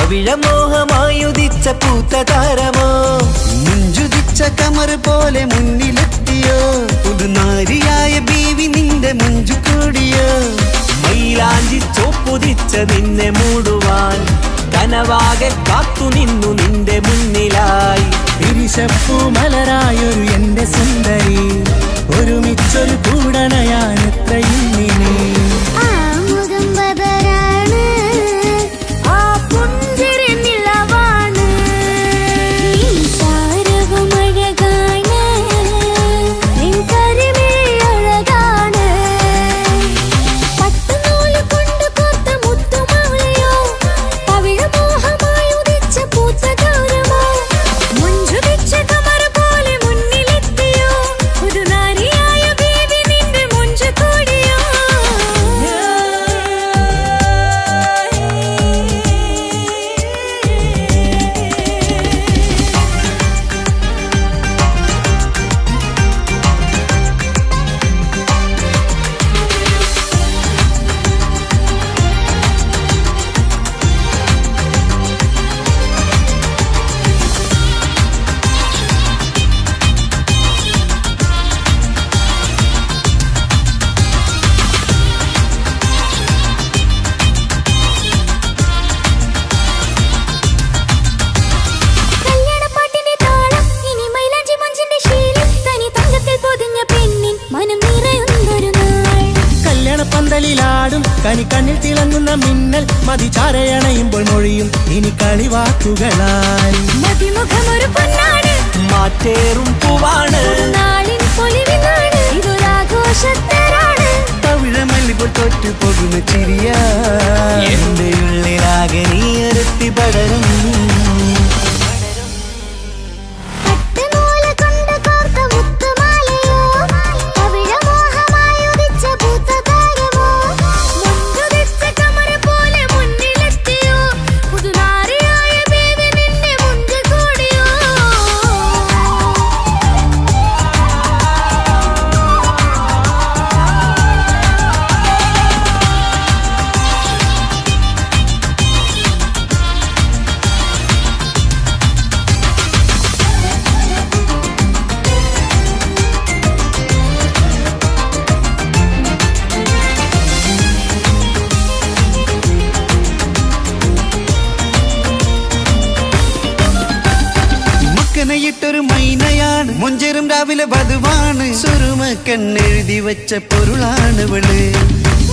പവിഴമോഹമായുദിച്ച പൂത്ത താരമോ മുഞ്ചുദിച്ച കമർ പോലെ മുന്നിലെത്തിയോ പുതുനാരിയായ ബീവി നിന്റെ മുഞ്ചു കൂടിയോ മൈലാഞ്ചി ചോപ്പുദിച്ച നിന്നെ മൂടുവാൻ കനവാകെ കാത്തു നിന്നു നിന്റെ മുന്നിലായി തിരിശപ്പൂ മലരായൊരു എന്റെ സുന്ദരി ഒരുമിച്ചൊരു കൂടണയാൻ എത്രയും നീ പന്തലിലാടും കനി കണ്ണിൽ തിളങ്ങുന്ന മിന്നൽ മതി ചാരയണയുമ്പോൾ മൊഴിയും ഇനി കളിവാക്കുകളായി മതിമുഖമൊരു പൊന്നാണ് മാറ്റേറും പൂവാണ് നാളിൻ പൊലിവിനാണ് ഇതൊരാഘോഷത്തരാണ് പവിഴമല്ലിപ്പോൾ തോറ്റു പോകുന്ന ചിരിയ എന്റെ ഉള്ളിലാകെ നീ അരത്തി പടരും ൊരു മൈനയാണ് മുഞ്ചേറും രാവിലെ വധുവാണ് സുറുമ കണ്ണെഴുതി വെച്ച പൊരുളാണ് വിള്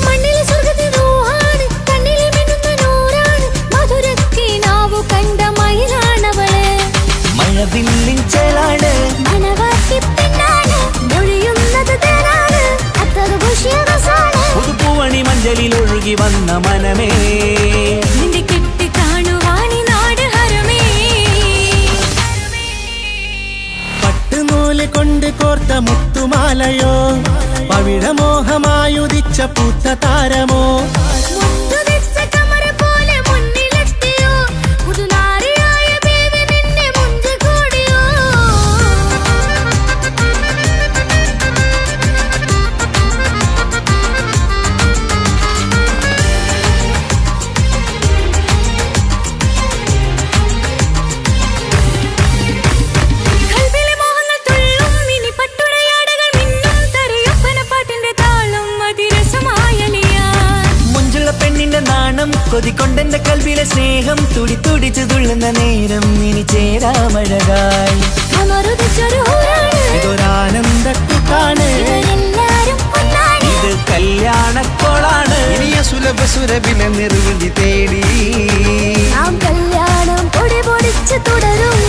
മണ്ണിലെ സ്വർഗത്തിലാണ് കണ്ണിലെ മിന്നുന്ന നൂറാണ് മധുരക്കിനാവു കണ്ട മയിലാണവള് മഴവില്ലിൻ ചേലാണ് മണവാട്ടി പെണ്ണാണ് മൊഴിയുന്നത് തേനാണ് അത്ര ഖുഷിയാണ് പുതുപ്പൂവണി മഞ്ചലിൽ ഒഴുകി വന്ന മനമേ നിന്റെ കെട്ടി കാണുവാനി നാട് ഹരമേ നൂല് കൊണ്ട് കോർത്ത മുത്തുമാലയോ പവിഴമോഹമായുദിച്ച പൂത്ത താരമോ കൊതിക്കൊണ്ടെന്റെ കൽവിലെ സ്നേഹം തുടി തുടിച്ചു തുള്ളുന്ന നേരം ഇനി ചേരാമഴകായി ഇതൊരാനന്ദക്കൂട്ടാണ് ഇത് കല്യാണക്കോളാണ് ഇനിയ സുലഭ സുരഭില നിർവൃതി തേടി കല്യാണം പൊടി പൊടിച്ച് തുടരും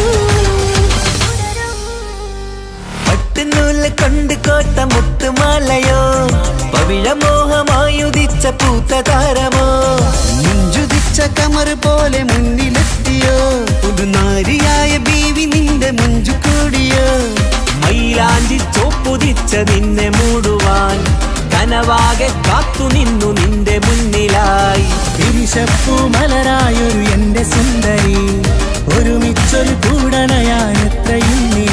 പട്ടുനൂല് കൊണ്ട് കോട്ട മുത്തുമാലയോ പവിഴമോഹമായുദിച്ച പൂത്ത താരമോ മുഞ്ചുദിച്ച കമർ പോലെ മുന്നിലെത്തിയോ പുതുനാരിയായ ബീവി നിന്റെ മുഞ്ചു കൂടിയോ മൈലാഞ്ചി ചോപ്പുദിച്ച നിന്നെ മൂടുവാൻ കനവാകെ കാത്തു നിന്നു നിന്റെ മുന്നിലായി തിരിശപ്പൂ മലരായൊരു എന്റെ സുന്ദരി ഒരുമിച്ചൊരു കൂടണയാൻ എത്രയും നീ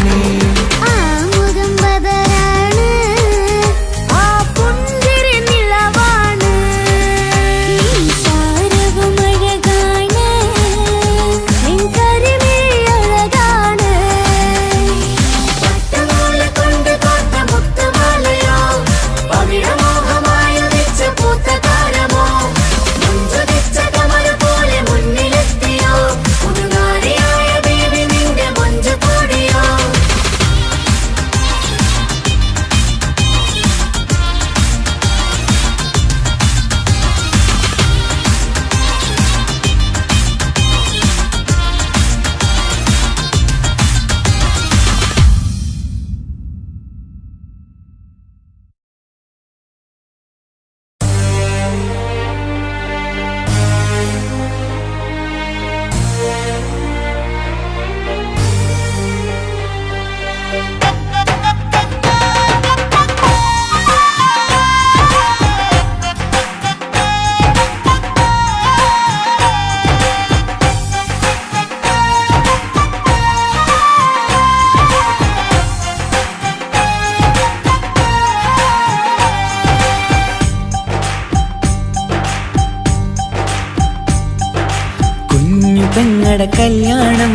പെങ്ങടെ കല്യാണം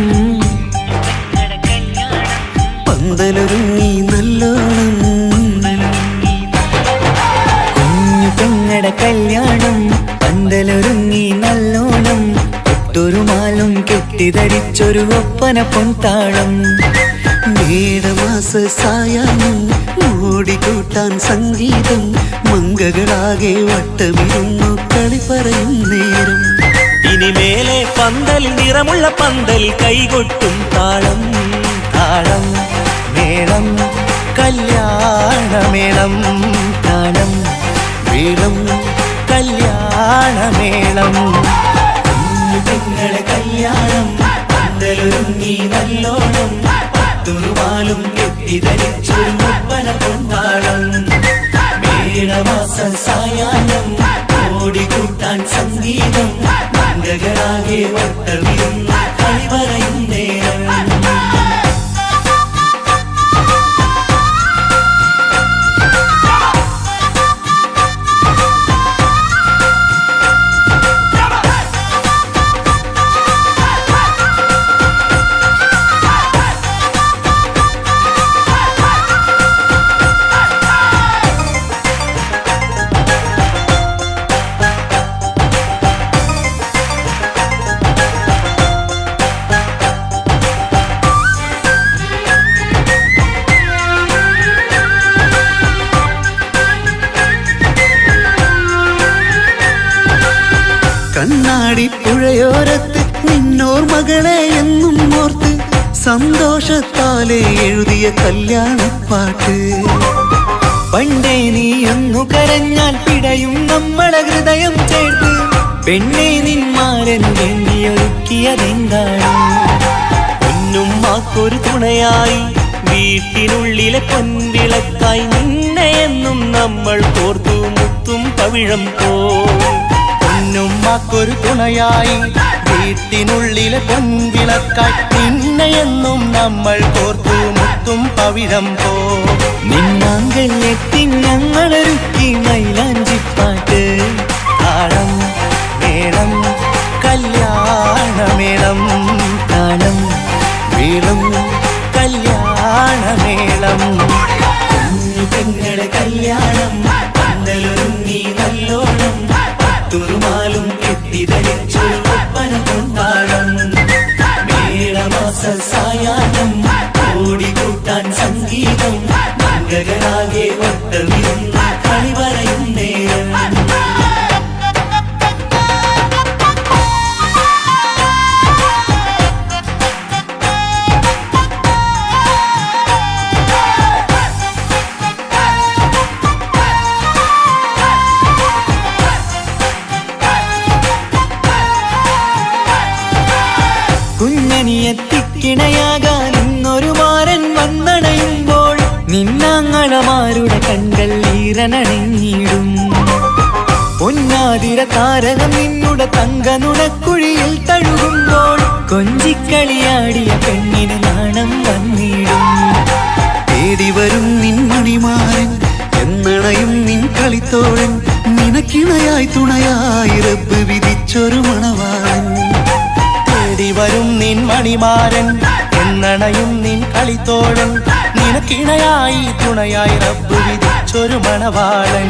പന്തലൊരുങ്ങി നല്ലോണം കുഞ്ഞു പെങ്ങടെ കല്യാണം പന്തലൊരുങ്ങി നല്ലോണം ഒട്ടൊരു മാലും കെട്ടിധരിച്ചൊരു ഒപ്പന പൊൻതാളം മേടമാസ സായാഹ്നം ഓടിക്കൂട്ടാൻ സംഗീതം മംഗകളാകെ വട്ടമിരുന്നു കളി പറയും നേരം ഇനിമേലെ പന്തലിൽ നിറമുള്ള പന്തലിൽ കൈകൊട്ടും താളം താളം മേളം കല്യാണമേളം താളം മേളം കല്യാണമേളം കുഞ്ഞുങ്ങളെ കല്യാണം പന്തലൊരുങ്ങി നല്ലോണം തുറുവാലും കെട്ടിധരിച്ചൊരു ഒപ്പന പൊൻതാളം മേടമാസ സായാഹ്നം ഓടിക്കൂട്ടാൻ സംഗീതം മംഗകളാകെ വട്ടമിരുന്ന് കളി പറയും നേരം കണ്ണാടി പുഴയോരത്ത് നിന്നോർ മകളെ എന്നും ഓർത്ത് സന്തോഷത്താലെ എഴുതിയ കല്യാണപ്പാട്ട് പണ്ടേ നീയൊന്നു കരഞ്ഞാൽ പിടയും നമ്മളെ ഹൃദയം ചേർത്ത് പെണ്ണെ നിന്മാരൻ വേണ്ടിയൊരുക്കിയതെന്താണ് പൊന്നുമ്മാക്കൊരു തുണയായി വീട്ടിനുള്ളിലെ പൊൻവിളക്കായി നിന്നെ എന്നും നമ്മൾ കോർത്തു മുത്തും പവിഴം പോ പൊന്നുമ്മാക്കൊരു തുണയായി വീട്ടിനുള്ളിലെ പൊൻവിളക്കായി നിന്നെയെന്നും നമ്മൾ കോർത്തു മുത്തും പവിഴം പോ നിന്നാങ്കൾ എത്തി ഞങ്ങളൊരുക്കി മൈലാഞ്ചിപ്പാട്ട് താളം മേളം കല്യാണമേളം താളം മേളം കല്യാണമേളം കുഞ്ഞു പെങ്ങളെ കല്യാണം പന്തലൊരുങ്ങി നല്ലോണം തുറുമാലും കെട്ടിധരിച്ചൊരു ഒപ്പന പൊൻതാളം മേടമാസ സായാഹ്നം ഓടിക്കൂട്ടാൻ സംഗീതം മംഗകളാകെ വട്ടമിരുന്ന് കളി പറയും നേരം കുഞ്ഞനിയെത്തിക്കിണയാകാൻ ഇന്നൊരു മാരൻ വന്നണയുമ്പോൾ നിന്നാങ്ങളമാരുടെ കൺകൾ ഈറനണിഞ്ഞിടും പൊന്നാതിര താരകം നിന്നുടെ തങ്ക നുണക്കുഴിയിൽ തഴുകുമ്പോൾ കൊഞ്ചിക്കളിയാടിയ പെണ്ണിന് നാണം വന്നിടും തേടി വരും നിൻ മണിമാരൻ എന്നണയും നിൻ കളിത്തോഴൻ നിനക്കിണയായി തുണയായി റബ്ബ് വിധിച്ചൊരു മണവാളൻ തേടി വരും നിൻ മണിമാരൻ എന്നണയും നിൻ കളിത്തോഴൻ നിനക്കിണയായി തുണയായി റബ്ബ് വിധിച്ചൊരു മണവാളൻ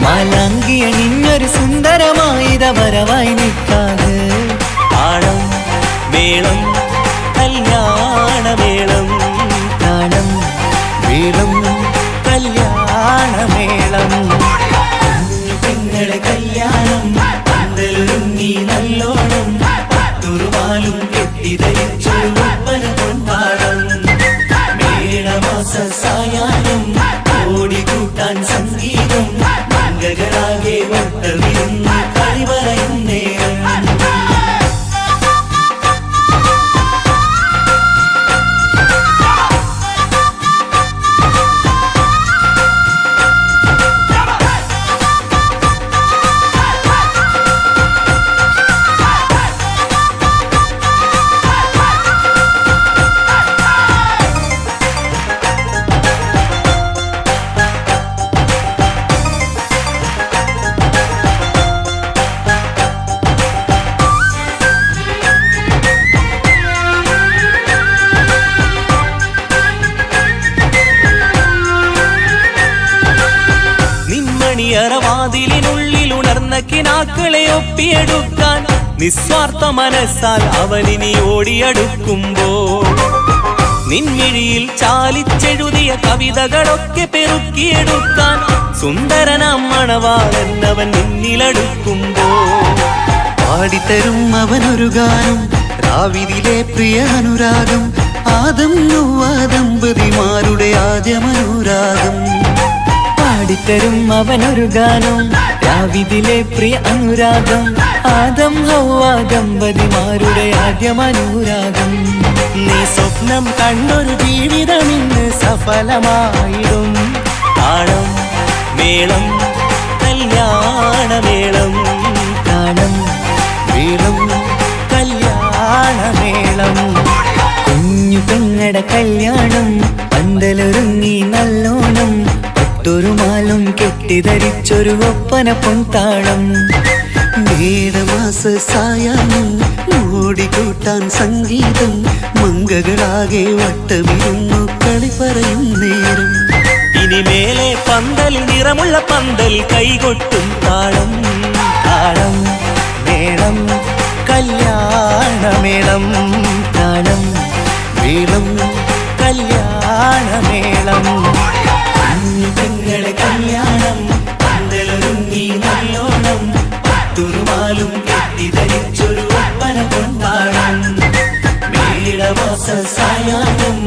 മാലാങ്കിയ നിന്നൊരു സുന്ദരമായിത വരവായി നിൽക്കാതെ താളം മേളം കല്യാണമേളം താളം മേളം കല്യാണമേളം പെങ്ങളെ കല്യാണം പന്തലൊരുങ്ങി നല്ലോണം തുറുവാലും കെട്ടിധരിച്ചൊരു ഒപ്പന പൊൻതാളം മേടമാസ സായാഹ്നം ഓടിക്കൂട്ടാൻ സംഗീതം മംഗകളാകെ വട്ടമിരുന്ന് കളി പറയും നേരം ലോകവാതിലിനുള്ളിൽ ഉണർന്ന കിനാക്കളെ ഒപ്പിയെടുക്കാൻ നിസ്വാർത്ഥ മനസ്സാൽ അവനിനി ഓടിയടുക്കുമ്പോൾ നിൻമിഴിയിൽ ചാലിച്ചെഴുതിയ കവിതകളൊക്കെ പെറുക്കിയെടുക്കാൻ സുന്ദരനാം മണവാളനവൻ നിന്നിലടുക്കുമ്പോൾ പാടിത്തരും അവനൊരു ഗാനം രാവിലെ പ്രിയ അനുരാഗം ആദം ഹവ്വ ദമ്പതിമാരുടെ ആദ്യമനുരാഗം പാടിത്തരും അവനൊരു ഗാനം രാവിലെ പ്രിയ അനുരാഗം ആദം ഹവ്വ ദമ്പതിമാരുടെ ആദ്യമനുരാഗം നീ സ്വപ്നം കണ്ടൊരു ജീവിതം ഇന്ന് സഫലമായിടും താളം മേളം കല്യാണമേളം താളം മേളം കല്യാണമേളം കുഞ്ഞു പെങ്ങടെ കല്യാണം പന്തലൊരുങ്ങി നല്ലോണം പട്ടൊരു മാലും കെട്ടിധരിച്ചൊരു ഒപ്പന പൊൻതാളം മേടമാസ സായാഹ്നം ഓടിക്കൂട്ടാൻ സംഗീതം മംഗകളാകെ വട്ടമിരുന്നു കളി പറയും നേരം ഇനി മേലെ പന്തൽ നിറമുള്ള പന്തൽ കൈകൊട്ടും താളം താളം മേളം കല്യാണമേളം താളം മേളം കല്യാണമേളം കുഞ്ഞു പെങ്ങളെ കല്യാണം പന്തലൊരുങ്ങി നല്ലോണം പട്ടുറുമാലും കെട്ടിധരിച്ചൊരു ഒപ്പന കൊണ്ടാടം മേടമാസ സായാഹ്നം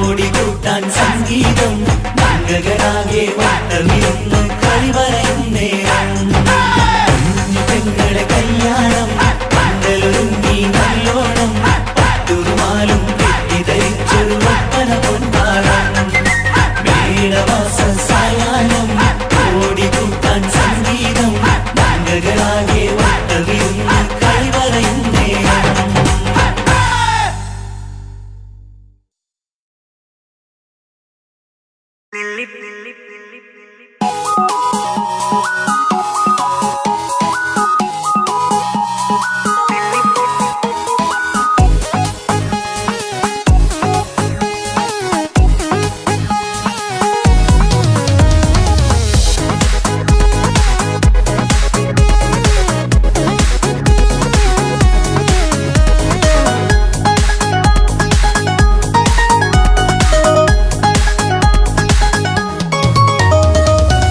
ഓടിക്കൂട്ടാൻ സംഗീതം മംഗകളാകെ വട്ടമിരുന്ന് കളി പറയും നേരം കുഞ്ഞു പെങ്ങളെ കല്യാണം പന്തലൊരുങ്ങി നല്ലോണം പട്ടുറുമാലും കെട്ടിധരിച്ചൊരു ഒപ്പന കൊണ്ടാടം മേടമാസ സായാഹ്നം ഓടിക്കൂട്ടാൻ സംഗീതം മംഗകളാകെ വട്ടമിരുന്ന് കളി പറയും നേരം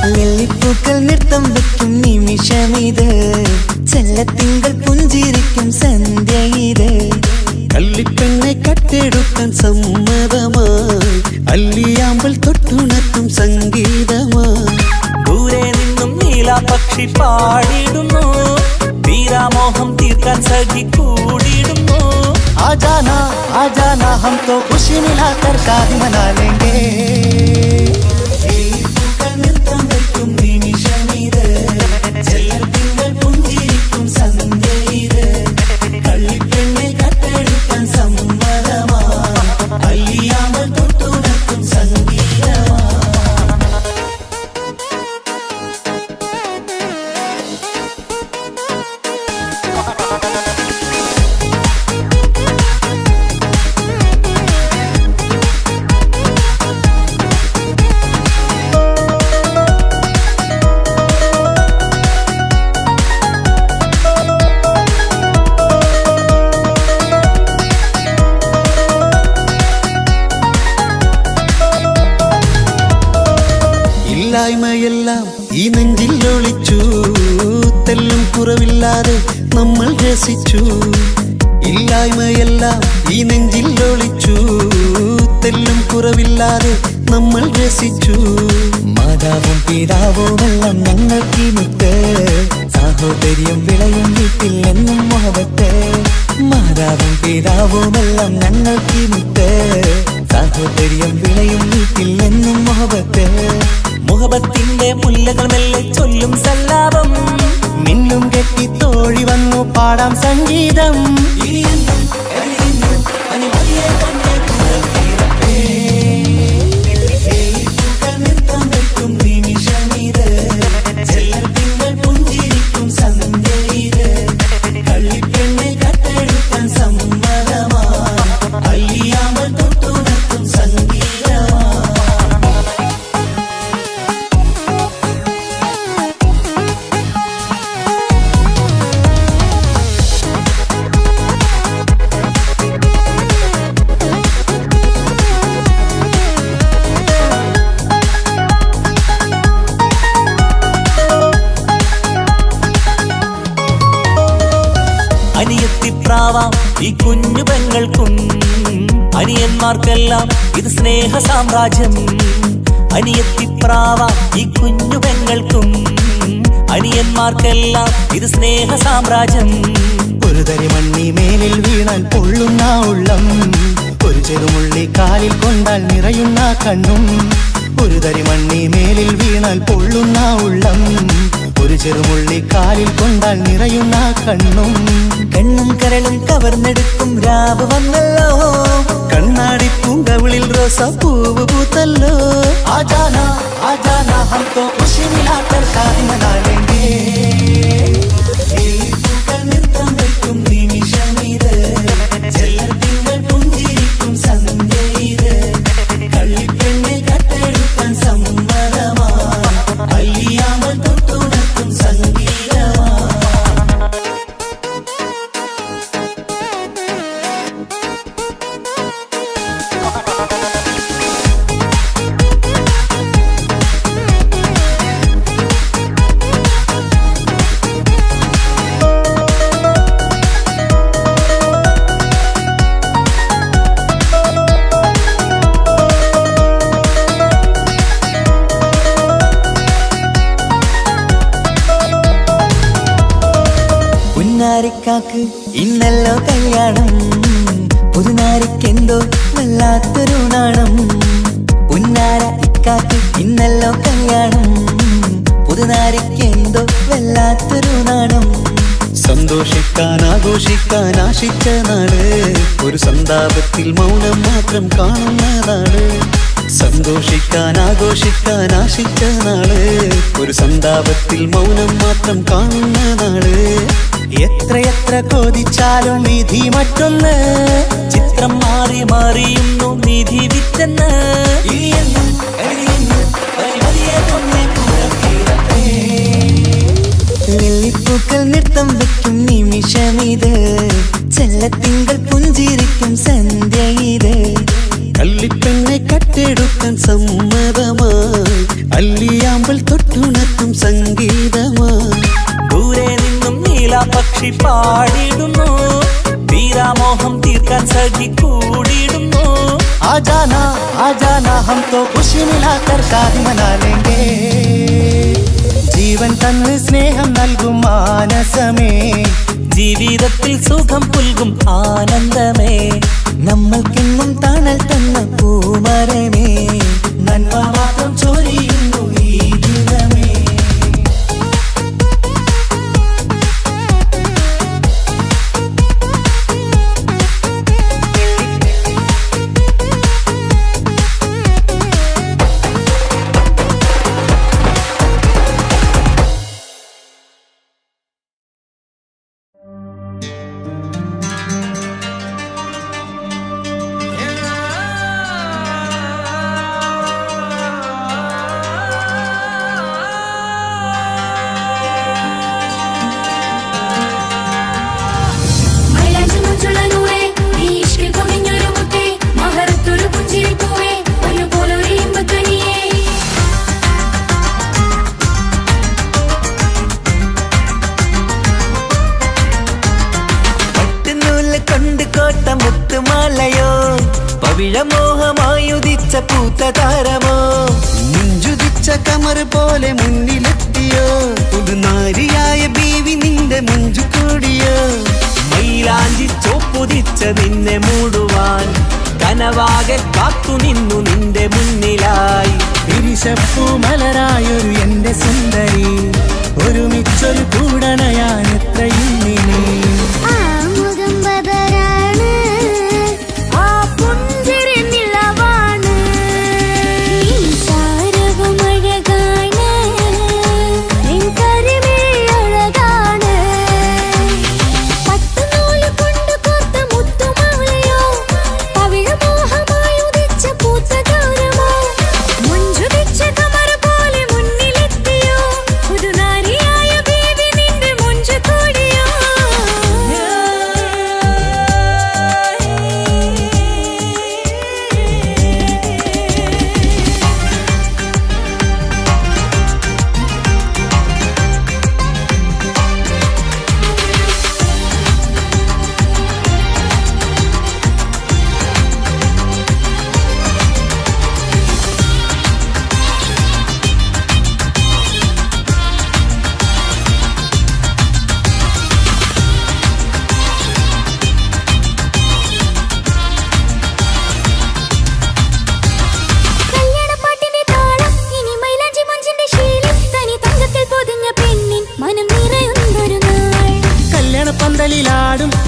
ലില്ലിപ്പൂക്കൾ നൃത്തം വെക്കും നിമിഷമിത് ചെല്ലത്തിങ്കൾ പുഞ്ചിരിക്കും സന്ധ്യ ഇത് കള്ളിപ്പെണ്ണെ കട്ടെടുക്കാൻ സമ്മതമായി അല്ലിയാമ്പൽ തൊട്ടുണർത്തും സംഗീതമായി ദൂരെ നിന്നും നീലാപക്ഷി പാടിടുന്നു തീരാമോഹം തീർക്കാൻ സഖി കൂടിടുന്നു ആജാനാ ആജാനാ ഹം തോ ഖുശി മിലാകർ കാഹി മനാ ലേംഗേ നൃത്തം വെക്കും നിമിഷമിത് ചെല്ലത്തിങ്കൾ പുഞ്ചിരിക്കും സന്ധ്യ ഇത് കള്ളിപ്പെണ്ണെ കട്ടെടുക്കാൻ സമ്മതമായി അല്ലിയാമ്പൽ തൊട്ടുണർത്തും സംഗീതമായി ഇല്ലായ്മയെല്ലാം ഈ നെഞ്ചിൽ ഒളിച്ചു തെല്ലും കുറവില്ലാതെ നമ്മൾ രസിച്ചു ഇല്ലായ്മയെല്ലാം ഈ നെഞ്ചിൽ ഒളിച്ചു തെല്ലും കുറവില്ലാതെ നമ്മൾ രസിച്ചു മാതാവും പിതാവുമെല്ലാം ഞങ്ങൾക്ക് മുത്ത് സാഹോദര്യം വിളയും വീട്ടിൽ എന്നും മുഹബത്ത് മാതാവും പിതാവുമെല്ലാം ഞങ്ങൾക്ക് മുത്ത് സാഹോദര്യം വിളയും വീട്ടിൽ എന്നും മുഹബത്ത് മുഹബത്തിന്റെ മുല്ലകൾ മെല്ലെ ചൊല്ലും സല്ലാപം മിന്നും കെട്ടി തോഴി വന്നു പാടാം സംഗീതം പ്രാവാം ഈ കുഞ്ഞു പെങ്ങൾക്കും. അനിയന്മാർക്കെല്ലാം ഇത് സ്നേഹ സാമ്രാജ്യം. അനിയത്തിപ്രാവാം ഈ കുഞ്ഞു പെങ്ങൾക്കും. അനിയന്മാർക്കെല്ലാം ഇത് സ്നേഹ സാമ്രാജ്യം. ഒരു തരി മണ്ണി മേലിൽ വീണാൽ പൊള്ളുന്ന ഉള്ളം, ഒരു ചെറുമുള്ളി കാലിൽ കൊണ്ടാൽ നിറയുന്ന കണ്ണും. ഒരു തരി മണ്ണി മേലിൽ വീണാൽ പൊള്ളുന്ന ഉള്ളം, ഒരു ചെറുമുള്ളി കാലിൽ കൊണ്ടാൽ നിറയുന്ന കണ്ണും. കണ്ണും കരളും കവർന്നെടുക്കും രാവ് വന്നല്ലോ, കണ്ണാടി പൂങ്കവിളിൽ റോസാ പൂവ് പൂത്തല്ലോ. ആജാന ആജാന ഹം തോ ഖുശി മിലാകർ ശാദി മനാ ലേംഗേ. പൂക്കൾ നൃത്തം വയ്ക്കും നിമിഷമിത്, ചെല്ലത്തിങ്കൾ പുഞ്ചിരിക്കും സന്ധ്യ ഇത്. കള്ളിപ്പെണ്ണെ കട്ടെടുക്കാൻ സമ്മതമാ, അല്ലിയാമൽ തൊട്ടുണർത്തും സംഗീതമാ. പുന്നാരിക്കാക്ക് ഇന്നല്ലോ കല്യാണം, പുതുനാരിക്കെന്തോ വല്ലാത്തൊരു നാണം. പുന്നാര ഇക്കാക്ക് ഇന്നല്ലോ കല്യാണം, പുതുനാരിക്കെന്തോ വല്ലാത്തൊരു നാണം. സന്തോഷിക്കാൻ ആഘോഷിക്കാൻ ആശിച്ച നാട്, ഒരു സന്താപത്തിൽ മൗനം മാത്രം കാണുന്ന നാട്. സന്തോഷിക്കാൻ ആഘോഷിക്കാൻ ആശിച്ച നാട്, ഒരു സന്താപത്തിൽ മൗനം മാത്രം കാണുന്ന നാട്. എത്രയെത്ര കോതിച്ചാലും വിധി മറ്റൊന്ന്, ചിത്രം മാറി മാറിയുന്നു നിധി വിറ്റെന്ന്. വെള്ളിപ്പൂക്കൾ നൃത്തം വെക്കും നിമിഷമിത്, ചെല്ലത്തിങ്കൾ പുഞ്ചിരിക്കും സന്ധ്യ ഇത്. കള്ളിപ്പെണ്ണെ കട്ടെടുക്കാൻ സമ്മതമായി, അല്ലിയാമ്പൽ തൊട്ടുണർത്തും സംഗീതമായി. ദൂരെ നിന്നും നീലാപക്ഷി പാടിടുന്നു, തീരാമോഹം തീർക്കാൻ സഖി കൂടിയിടുന്നു. ആജാന ആജാന ഹം തോ ഖുശി മിലാകർ ശാദി മനാ ലേംഗേ. ജീവൻ തന്ന് സ്നേഹം നൽകും മാനസമേ, ജീവിതത്തിൽ സുഖം പുൽകും ആനന്ദമേ. നമ്മൾക്കെന്നും തണൽ തന്ന പൂമരമേ, നന്മ മാത്രം ചൊരിയുന്നു ഈ ദിനമേ. മുത്തുമാലയോ പവിഴമോഹമായുദിച്ച പൂത്ത താരമോ, മുഞ്ചുദിച്ച കമർ പോലെ മുന്നിലെത്തിയോ, പുതുനാരിയായ ബീവി നിന്റെ മുഞ്ചു കൂടിയോ. മൈലാഞ്ചി ചോപ്പുദിച്ച നിന്നെ മൂടുവാൻ കനവാകെ കാത്തു നിന്നു നിന്റെ മുന്നിലായി. തിരിശപ്പൂ മലരായൊരു എന്റെ സുന്ദരി, ഒരുമിച്ചൊരു കൂടണയാൻ എത്രയും നീ. ആ മുഖം ബദരാണ്, ആ പുഞ്ചിരി നിലവാണ്, ഈ സാരവും അഴകാണ്, നിൻ കരിമിഴി അഴകാണ്. പട്ടുനൂല് കൊണ്ട് കോർത്ത മുത്തുമാലയോ, പവിഴമോഹമായി ഉദിച്ച പൂത്ത താരമോ, മുഞ്ചുദിച്ച കമർ പോലെ മുന്നിലെത്തിയോ, പുതുനാ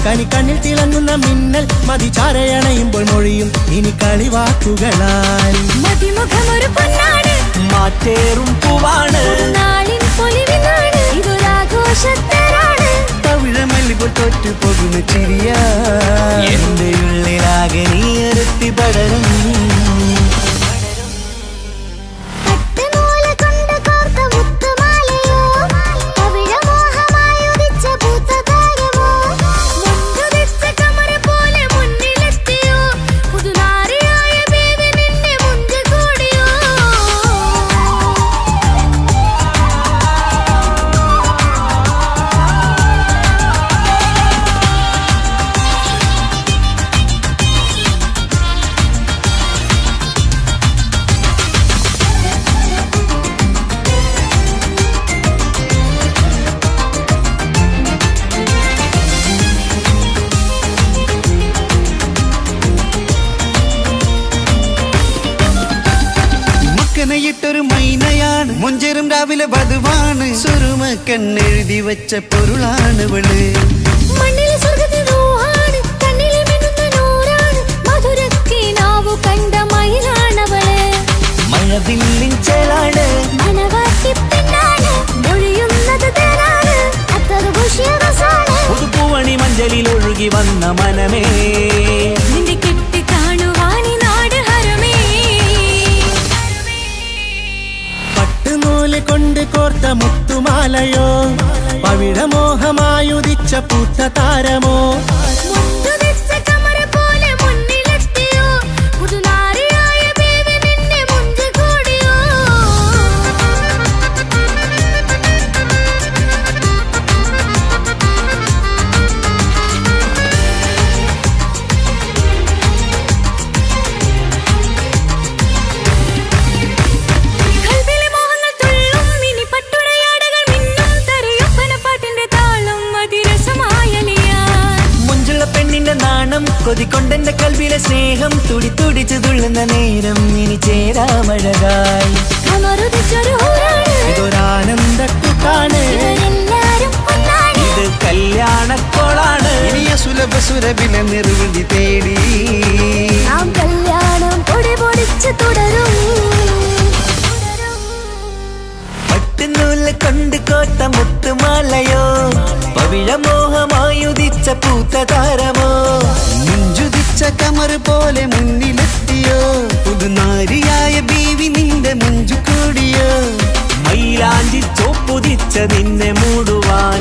കണിക്കണ്ണിൽ തിളങ്ങുന്ന മിന്നൽ മതിചാരയണയുമ്പോൾ മൊഴിയും ഇനി കളിവാക്കുകളാൽ മതിമുഖമൊരു പൊന്നാണ് മാറ്റേറും പൂവാണ് നാളിൻ പൊലിവിനാണ് ഇതൊരാഘോഷത്തരാണ് പവിഴമല്ലിപ്പോൾ തോറ്റു പോകുന്ന ചിരിയ എന്റെ ഉള്ളിലാകെ നീ അരത്തി പടരും ൊരു മൈനയാണ് മുഞ്ചേറും രാവിലെ വധുവാണ് സുറുമക്കണ്ണെഴുതി വെച്ച പൊരുളാണ് വിള് മണ്ണിലെ സ്വർഗ്ഗത്തിലൂഹാണ് കണ്ണിലെ മിന്നുന്ന നൂറാണ് മധുരക്കിനാവു കണ്ട മയിലാണവള് മഴവില്ലിൻ ചേലാണ് മണവാട്ടി പെണ്ണാണ് മൊഴിയുന്നത് തേനാണ് അത്തത് ഭുഷ്യരസാണ് പുതുപ്പൂവണി മഞ്ചലിൽ ഒഴുകി വന്ന മനമേ നിന്റെ കെട്ടി കാണുവാനി നാട് ഹരമേ പട്ടുനൂല് കൊണ്ട് കോർത്ത മുത്തുമാലയോ പവിഴമോഹമായുദിച്ച പൂത്ത താരമോ മുത്തുവെച്ച കമറ പോലെ മുന്നിലെത്തിയോ പുതുനാരിയായ ബേബി നിന്നെ മുഞ്ചു കൂടിയോ കൽവിലെ മോഹങ്ങൾ തുള്ളും ഇനി പട്ടുടയാടകൾ മിന്നും തരയൊപ്പന പാട്ടിന്റെ താളം അതിരസമായലിയാൻ മുഞ്ചുള്ള പെണ്ണിന്റെ നാണം കൊതിക്കൊണ്ടെന്റെ കൽവിലെ സ്നേഹം തുടി തുടിച്ചു തുള്ളുന്ന നേരം ഇനി ചേരാമഴകായി കമറുദിച്ചൊരു ഹൂറാണ് ഇതൊരാനന്ദക്കൂട്ടാണ് ഇവരെല്ലാരും ഒന്നാണ് ഇത് കല്യാണക്കോളാണ് ഇനിയ സുലഭ സുരഭിലെ നിർവൃതി തേടി നാം കല്യാണം പൊടി പൊടിച്ച് തുടരും പട്ടുനൂല് കൊണ്ട് കോത്ത മുത്തുമാലയോ പവിഴമോഹമായുദിച്ച പൂത്ത താരമോ മുഞ്ചുദിച്ച കമർ പോലെ മുന്നിലെത്തിയോ പുതുനാരിയായ ബീവി നിന്റെ മുഞ്ചു കൂടിയോ മൈലാഞ്ചി ചോപ്പുദിച്ച നിന്നെ മൂടുവാൻ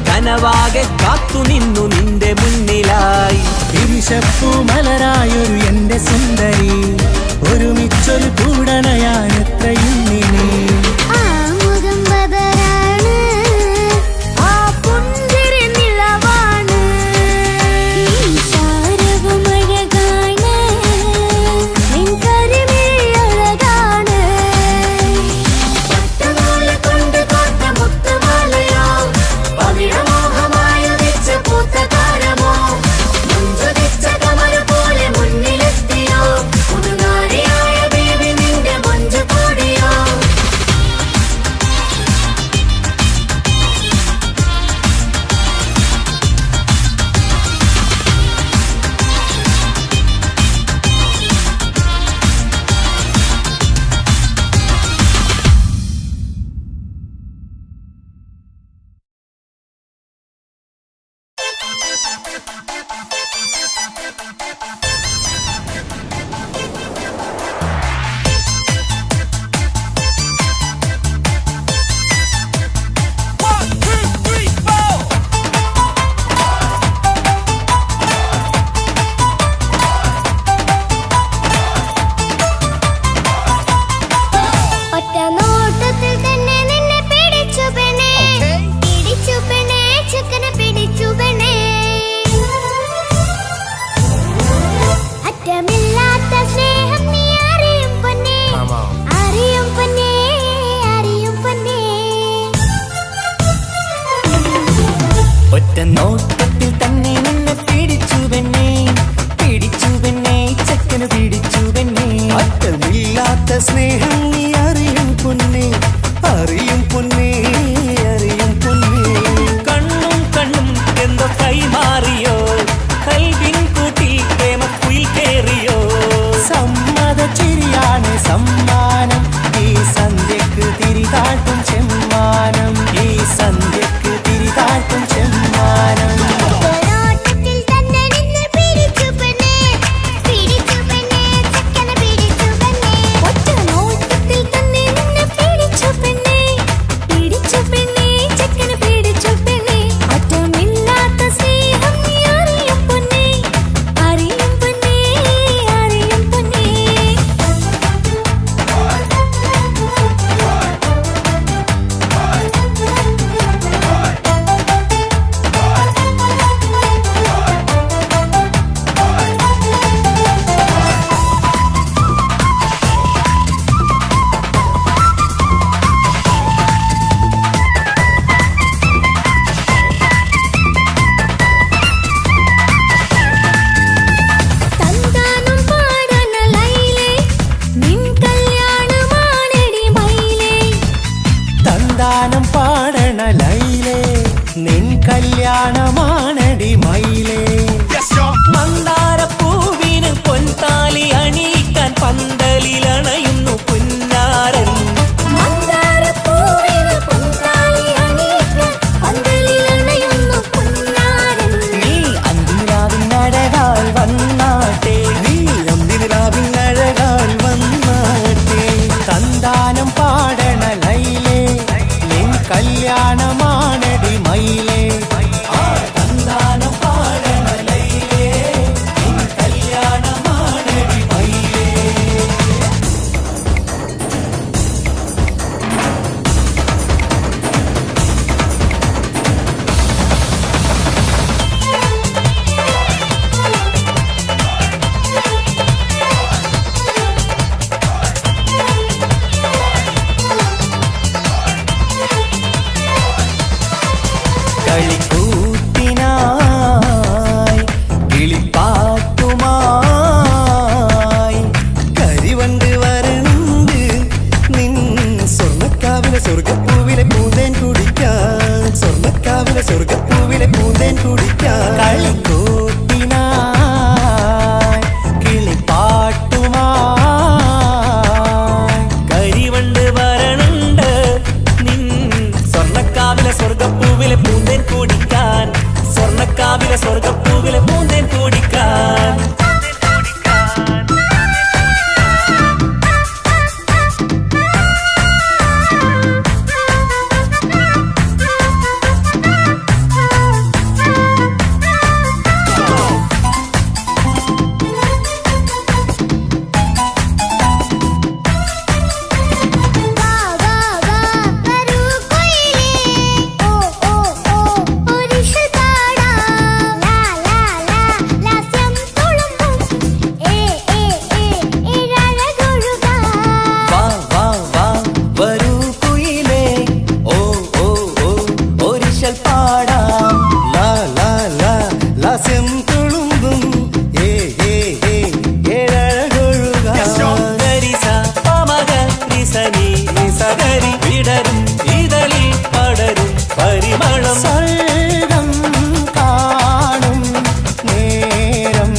കനവാകെ കാത്തു നിന്നു നിന്റെ മുന്നിലായി തിരിശപ്പൂ മലരായൊരു എന്റെ സുന്ദരി ഒരുമിച്ചൊരു കൂടണയാൻ എത്രയും നീ ആ മുഖം ബദറാണ് ആ പുഞ്ചിരി നിലവാണ് ഈ സാരവും അഴകാണ് നിൻ കരിമിഴി അഴകാണ് പട്ടുനൂല് കൊണ്ട് കോർത്ത മുത്തുമാലയോ പവിഴമോഹമായുദിച്ച പൂത്ത താരമോ മുഞ്ചുദിച്ച കമർ പോലെ മുന്നിലെത്തിയോ പുതുനാരിയായ ബേബി നിന്റെ മുഞ്ചു കൂടിയോ ഒറ്റ നോട്ടത്തിൽ തന്നെ നിന്നെ പിടിച്ചു പെണ്ണേ ചെക്കനെ പിടിച്ചു പെണ്ണേ അറ്റമില്ലാത്ത സ്നേഹം നീ അറിയും പൊന്നേ അറിയും പൊന്നേ അറിയും പൊന്നേ ഒറ്റ നോട്ടത്തിൽ തന്നെ നിന്നെ പിടിച്ചു പെണ്ണേ ചെക്കന് പിടിച്ചു പെണ്ണേ അറ്റമില്ലാത്ത സ്നേഹം നീ അറിയും പൊന്നേ അറിയും പൊന്നേ അറിയും പൊന്നേ കണ്ണും എന്തോ കൈമാറിയോ ലൈലേ നിൻ കല്യാണമാണടി മയിലേ. മന്ദാരപ്പൂവിന് പൊൻതാലി അണിയിക്കാൻ പന്തലിലണയുന്നു പുന്നാരൻ. മന്ദാരപ്പൂവിന് പൊൻതാലി അണിയിക്കാൻ പന്തലിലണയുന്നു പുന്നാരൻ. നീ അന്തിരാവിനഴകാൽ വന്നാട്ടെ, നീ അന്തിനിലാവിനഴകാൽ വന്നാട്ടെ. സന്താനം പാടണ ലൈലേ നിൻ കല്യാണമാണടി മയിലേ. സന്താനം പാടണ ലൈലേ, നിൻ കല്യാണമാണടി മയിലേ. കളിക്കൂത്തിനായി കിളിപ്പാട്ടുമായി കരിവണ്ട് വരണ്ട് നിൻ സ്വർണ്ണക്കാവിലെ സ്വർഗപ്പൂവിലെ പൂന്തേൻ കുടിക്കാൻ. സ്വർണ്ണക്കാവിലെ സ്വർഗപ്പൂവിലെ പൂന്തേൻ കുടിക്കാൻ. കളിക്കൂത്തിനായി കിളിപ്പാട്ടുമായി കരിവണ്ട് വരണുണ്ട് നിൻ സ്വർണ്ണക്കാവിലെ സ്വർഗപ്പൂവിലെ പൂന്തേൻ കുടിക്കാൻ. സ്വർണ്ണക്കാവിലെ സ്വർഗപ്പൂവിലെ പൂന്തേൻ കുടിക്കാൻ. വാ വാ വാ വരൂ കുയിലേ, ഓ ഓ ഓ ഒരിശൽ പാടാം. ലാ ലാ ലാ ലാസ്യം തുളുമ്പും ഏ ഏ ഏ ഏഴഴകൊഴുകാം. വാ വാ വാ വരൂ കുയിലേ, ഓ ഓ ഓ ഒരിശൽ പാടാം. ലാ ലാ ലാ ലാസ്യം തുളുമ്പും ഏ ഏ ഏ ഏഴഴകൊഴുകാൻ. ഗരിസ പമഗ റിസനി നിസഗരി വിടരും ഇതളിൽ പടരും പരിമളം. സ്വർഗം കാണും നേരം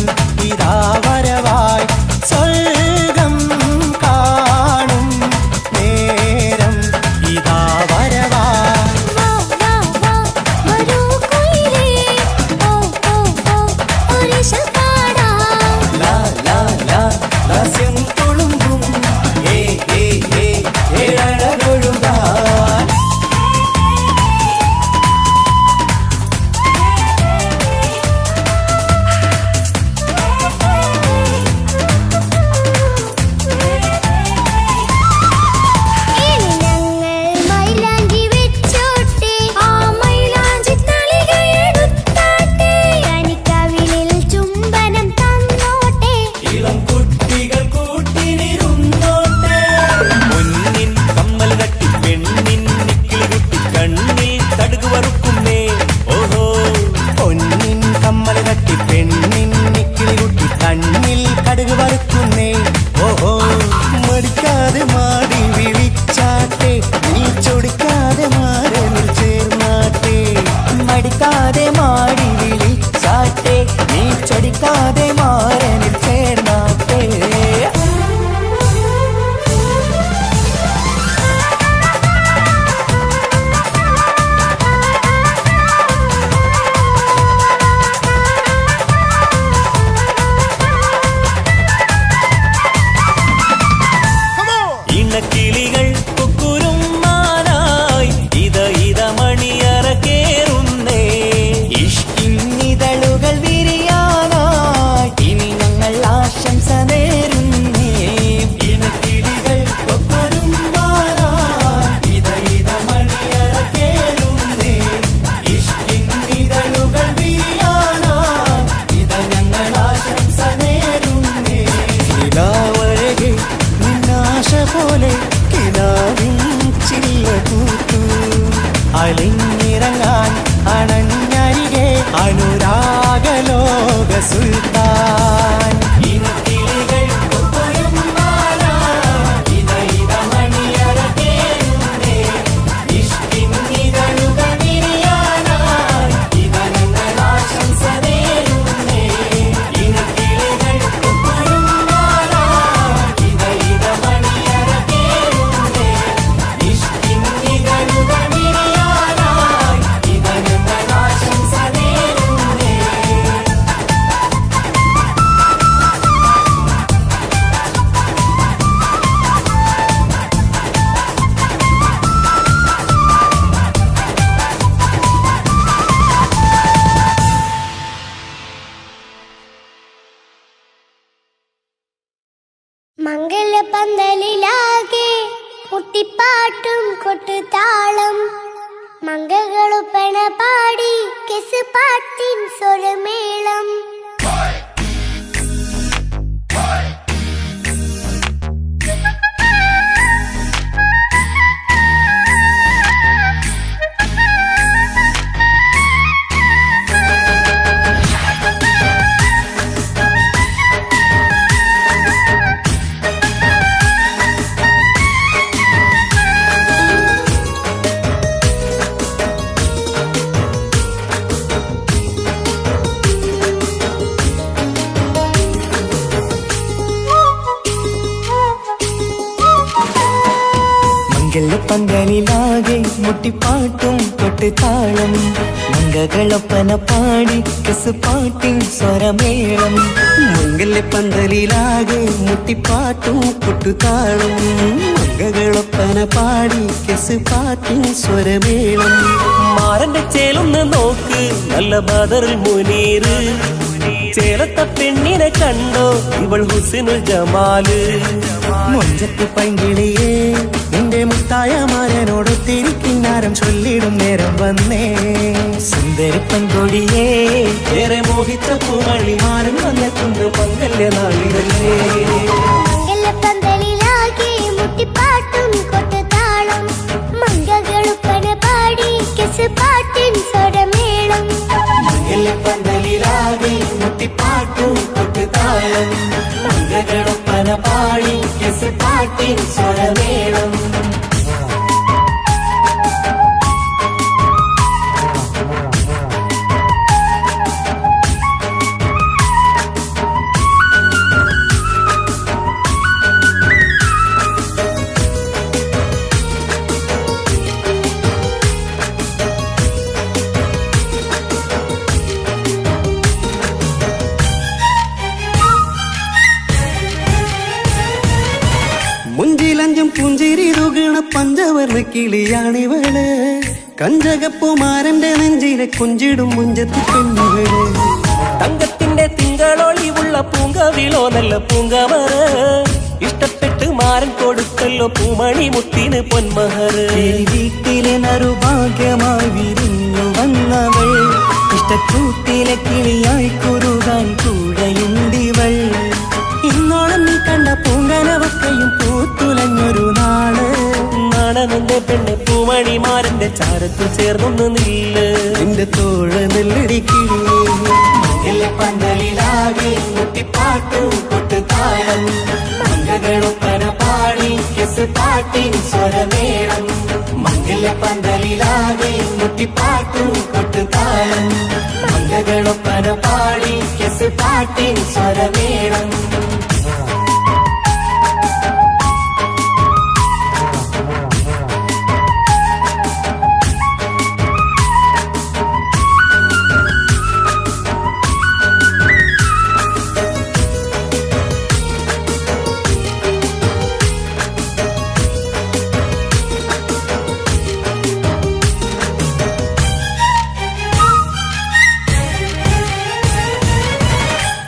ഇതാ വരവായി. സ്വർഗം കാണും നേരം ഇതാ വരവായി. വാ വാ വാ വരൂ കുയിലേ, ഓ ഓ ഓ ഒരിശൽ പാടാം. ലാ ലാ ലാ ലാസ്യം തുളുമ്പും ഏ ഏ ഏ ഏഴഴകൊഴുകാൻ. ഇനി ഞങ്ങൾ മൈലാഞ്ചി വെച്ചോട്ടെ, ആ മൈലാഞ്ചി തളിക എടുത്താട്ടെ. കനിക്കവിളിൽ ചുംബനം തന്നോട്ടെ. ഇളം കുട്ടികൾ കൂട്ടിനിരുന്നോട്ടെ. പൊന്നിൻ കമ്മൽ തട്ടി പെണ്ണിൻ നിക്കിളി കുട്ടി കണ്ണിൽ കടുക് വറുക്കുന്നേ. ഓഹോ പൊന്നിൻ കമ്മൽ തട്ടി പെണ്ണിൻ നിക്കിളി കുട്ടി കണ്ണിൽ കടുക് വറുക്കുന്നേ. ഓഹോ മടിക്കാതെ മാടി വിളിച്ചാട്ടെ, നീ ചൊടിക്കാതെ മാറിൽ ചേർന്നാട്ടെ. മടിക്കാതെ മാടി വിളിച്ചാട്ടെ, നീ ചൊടിക്കാതെ മാറനിൽ ചേർന്നാട്ടെ. ഇണക്കിളികൾ കുക്കുരുമാനായി ഇത ഇത മണിയറ കേറുന്നേ. ഇഷ്കിന്നിതളുകൾ വിരിയാനായി ഇനി ഞങ്ങൾ ആശംസ നേരുന്നേ. ഇണക്കിളികൾ കുക്കുരുമാനായി ഇത ഇത മണിയറ കേറുന്നേ. ഇഷ്കിന്നിതളുകൾ വിരിയാനായി ഇത ഞങ്ങൾ ആശംസ നേരുന്നേ. നിലാവഴകെ നിന്നാശ പോലെ കിനാവിൻ ചില്ല കൂത്തു. അലിഞ്ഞിറങ്ങാൻ അണഞ്ഞരികെ അനുരാഗലോക സുൽത്താൻ. ഇനക്കിളികൾ കൊക്കൊരുമ്പാനായി ഇത ഇത മണിയറ കേറുന്നേ. ഇഷ്കിന്നിതളുകൾ മുട്ടിപ്പാട്ടും കൊട്ടുതാളം മംഗളൊപ്പന പാടി കെസ് പാട്ടിൻ സ്വരമേളം പന്തലിലാകെ മുട്ടിപ്പാട്ടും കൊട്ടുതാളം മംഗളൊപ്പന പാടി കെസ് പാട്ടിൻ സ്വരമേളം പന്തലിലാകെ മുട്ടിപ്പാട്ടും കൊട്ടുതാളം മംഗളൊപ്പന പാടി കെസ് പാട്ടിൻ സ്വരമേളം മാറന്റെ ചേലൊന്ന് നോക്ക് നല്ല ബദറുൽ മുനീറ് ചേലത്ത പെണ്ണിനെ കണ്ടോ ഇവൾ ഹുസ്നുൽ ജമാല് മൊഞ്ചത്ത് പൈങ്കിളിയേ നിന്റെ മുത്തായ മാരനോട് തിരിക്കിന്നാരം ചൊല്ലിടും നേരം വന്നേ സുന്ദരി പെൺകൊടിയേ ഏറെ മോഹിച്ച പൂമണിമാരൻ വന്നെത്തുണ്ട് മംഗല്യ നാളിതല്ലേ പന്തലിലാകെ മുട്ടിപ്പാട്ടും കൊട്ടുതാളം മംഗളൊപ്പന പാടി കെസ് പാട്ടിൻ സ്വരമേളം പന്തലിലാകെ മുട്ടിപ്പാട്ടും കൊട്ടുതാളം മംഗളൊപ്പന പാടി കെസ് പാട്ടിൻ സ്വരമേളം മുഞ്ചിലഞ്ചും പുഞ്ചിരി തുകണ പഞ്ചവർണ്ണ കിളിയാണിവള് കഞ്ചകപ്പുമാരന്റെ നെഞ്ചിലെ കുഞ്ചിടും മുഞ്ചത്തി പെണ്ണുകള് തങ്കത്തിന്റെ തിങ്കളൊളിവുള്ള പൂങ്കവിളോ നല്ല പൂങ്കമറ ഇഷ്ടപ്പെട്ട് മാരൻ കൊടുത്തല്ലോ പൂമണി മുത്തിന് പൊന്മഹർ വീട്ടിലെ നറുഭാഗ്യമായി വിരിഞ്ഞു വന്നവൾ ഇഷ്ടക്കൂട്ടിലെ കിളിയായി കുറുകാൻ കൂടെയുണ്ടിവൾ ഇന്നോളം നീ കണ്ട പൂങ്കനവക്കയും പൂത്തുലഞ്ഞൊരു നാള് നാണനന്റെ പെണ്ണ് പൂമണിമാരന്റെ ചാരത്തിൽ ചേർന്നൊന്ന് നില്ല് നിന്റെ തോഴ നെല്ലടിക്കിളിയേ പന്തലിലാകെ മുട്ടിപ്പാട്ടും കൊട്ടുതാളം മംഗളൊപ്പന പാടി കെസ് പാട്ടിൻ സ്വരമേളം പന്തലിലാകെ മുട്ടിപ്പാട്ടും കൊട്ടുതാളം മംഗളൊപ്പന പാടി കെസ് പാട്ടിൻ സ്വരമേളം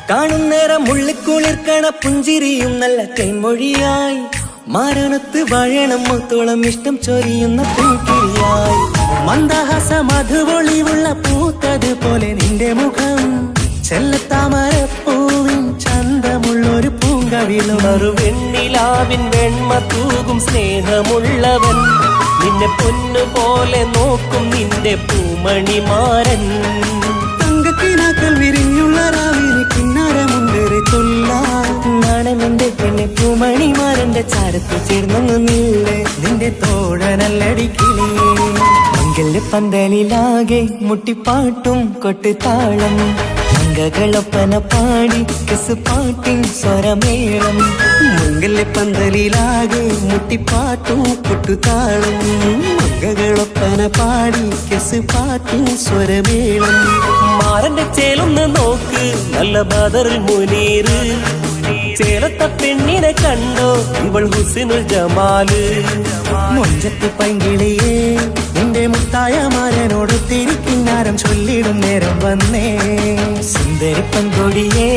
കാണുന്നേരം മുള്ളിക്കുളിർക്കണ പുഞ്ചിരിയും നല്ല കൈമൊഴിയായി മാരണത്ത് വാഴണം മുത്തോളം ഇഷ്ടം ചൊരിയുന്ന പൂക്കിളിയായി മന്ദഹാസ മധുപൊളിവുള്ള പൂത്തതുപോലെ നിന്റെ മുഖം ചെല്ലത്താമരപ്പൂവിൻ ചന്തമുള്ളൊരു പൂങ്കവിളും വെണ്ണിലാവിൻ വെണ്മ തൂകും സ്നേഹമുള്ളവൻ നിന്നെ പൊന്നുപോലെ നോക്കും നിന്റെ പൂമണിമാരൻ തങ്കക്കിനാക്കൾ വിരിഞ്ഞുള്ള രാവിലെ കിന്നാരമുണ്ടേറെ നാണമെന്റെ പെണ്ണെ പൂമണിമാരന്റെ ചാരത്ത് ചേർന്നൊന്ന് നില്ലേ നിന്റെ തോഴനല്ലടിക്കിളിയേ പന്തലിലാകെ മുട്ടിപ്പാട്ടും കൊട്ടുതാളം മംഗളൊപ്പന പാടി കെസ് പാട്ടിൻ സ്വരമേളം പന്തലിലാകെ മുട്ടിപ്പാട്ടും കൊട്ടുതാളം മംഗളൊപ്പന പാടി കെസ് പാട്ടിൻ സ്വരമേളം മാറന്റെ ചേലൊന്ന് നോക്ക് നല്ല ബദറുൽ മുനീറ് ചേലത്ത പെണ്ണിനെ കണ്ടോ ഇവൾ ഹുസ്നുൽ ജമാല് മൊഞ്ചത്ത് പൈങ്കിളിയേ നിന്റെ മുത്തായ മാരനോട് തിരിക്കിന്നാരം ചൊല്ലിടും നേരം വന്നേ സുന്ദരി പെൺകൊടിയേ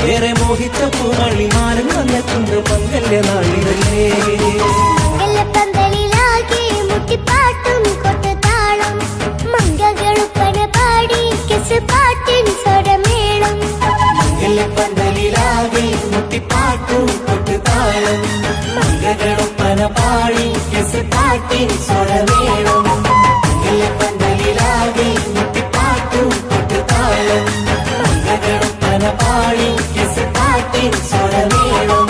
ഏറെ മോഹിച്ച പൂമണിമാരൻ വന്നെത്തുണ്ട് മംഗല്യ നാളിതല്ലേ മുട്ടിപ്പാട്ടും കൊട്ടുതാളം മംഗകളുപ്പന പാടി കെസ് പാട്ടിൻ സ്വരമേളം മംഗല്യപ്പന്തലിലാകെ മുട്ടിപ്പാട്ടും കൊട്ടുതാളം മംഗളൊപ്പന പാടി കെസ് പാട്ടിൻ സ്വരമേളം മംഗല്യപ്പന്തലിലാകെ മുട്ടിപ്പാട്ടും കൊട്ടുതാളം മംഗളൊപ്പന പാടി കെസ് പാട്ടിൻ സ്വരമേളം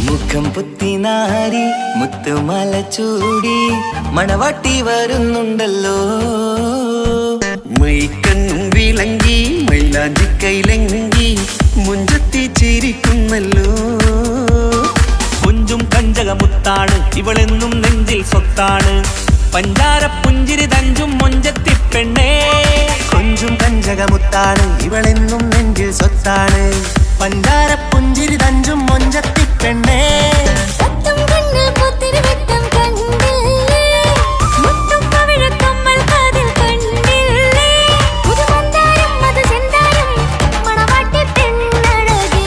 മുഖം പുത്തിനാരി മുത്തുമല ചൂടി മണവാട്ടി വരുന്നുണ്ടല്ലോ മൈക്കണ്ണും വിളങ്ങി മൈലാഞ്ചി കൈലങ്കി മുഞ്ചത്തി ചിരിക്കുന്നല്ലോ കൊഞ്ചും കഞ്ചകമുത്താണ് ഇവളെന്നും നെഞ്ചിൽ സ്വത്താണ് പഞ്ചാര പുഞ്ചിരി തഞ്ചും മൊഞ്ചത്തി പെണ്ണേ കൊഞ്ചും കഞ്ചകമുത്താണ് ഇവളെന്നും നെഞ്ചിൽ സ്വത്താണ് പഞ്ചാര പുഞ്ചിരി തഞ്ചും മൊഞ്ചത്തി പെണ്ണേ സത്തും കണ്ണിൽ പുത്തിരി വെട്ടം കണ്ടില്ലേ മുത്തും പവിഴക്കമ്മൽ കാതിൽ കണ്ടില്ലേ പുതുമന്ദാരം മധു ചെന്താരം മണവാട്ടി പെണ്ണഴകേ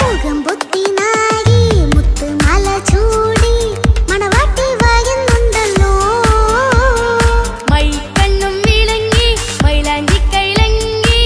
മുഖം പൊത്തി നാരി മുത്തുമാല ചൂടി മണവാട്ടി വരുന്നുണ്ടല്ലോ മൈക്കണ്ണും വിളങ്ങി മൈലാഞ്ചി കൈലങ്കി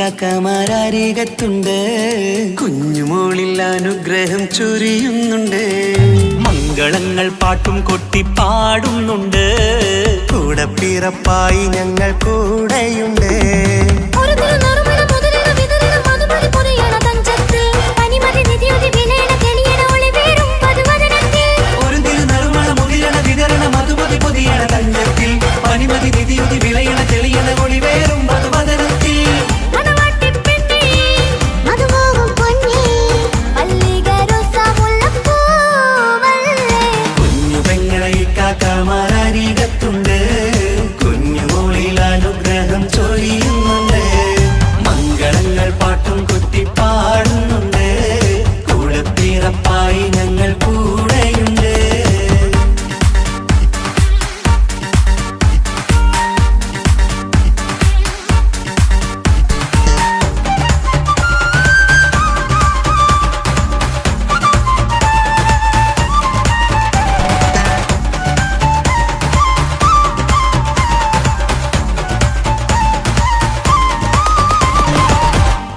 ഇക്കാക്കമാരരികത്തുണ്ട്. കുഞ്ഞുമോളിൽ അനുഗ്രഹം ചൊരിയുന്നുണ്ട്. മംഗളങ്ങൾ പാട്ടും കൊട്ടി പാടുന്നുണ്ട്. കൂടെ പിറപ്പായി ഞങ്ങൾ കൂടെയുണ്ട്. ഒരു തിരുനറുമണ മുതലിന വിതരണ മധുമതി പൊരിയണ തഞ്ചത്തിൽ പനിമതി നിധിയുതി വിലയണ തെളിയണ ഒളി വീഴും മധുവദനത്തിൽ. ഒരു തിരുനറുമണ മുകിലണ വിതരണ മധുമതി പൊതിയണ തഞ്ചത്തിൽ പനിമതി നിധിയുതി വിളയണ തെളിയണ ഒളിവേറും മധുവദനത്തിൽ. മണവാട്ടിപ്പെണ്ണേ മധുപോകും പൊന്നേ മല്ലിക റോസ മുല്ലപ്പൂവല്ലേ. കുഞ്ഞു പെങ്ങളെ ഇക്കാക്കമാരരികത്തുണ്ട്. കുഞ്ഞുമോളിൽ അനുഗ്രഹം ചൊരിയുന്നുണ്ട്. മംഗളങ്ങൾ പാട്ടും കൊട്ടി പാടുന്നുണ്ട്. കൂടെ പിറപ്പായി ഞങ്ങൾ കൂടെയുണ്ട്.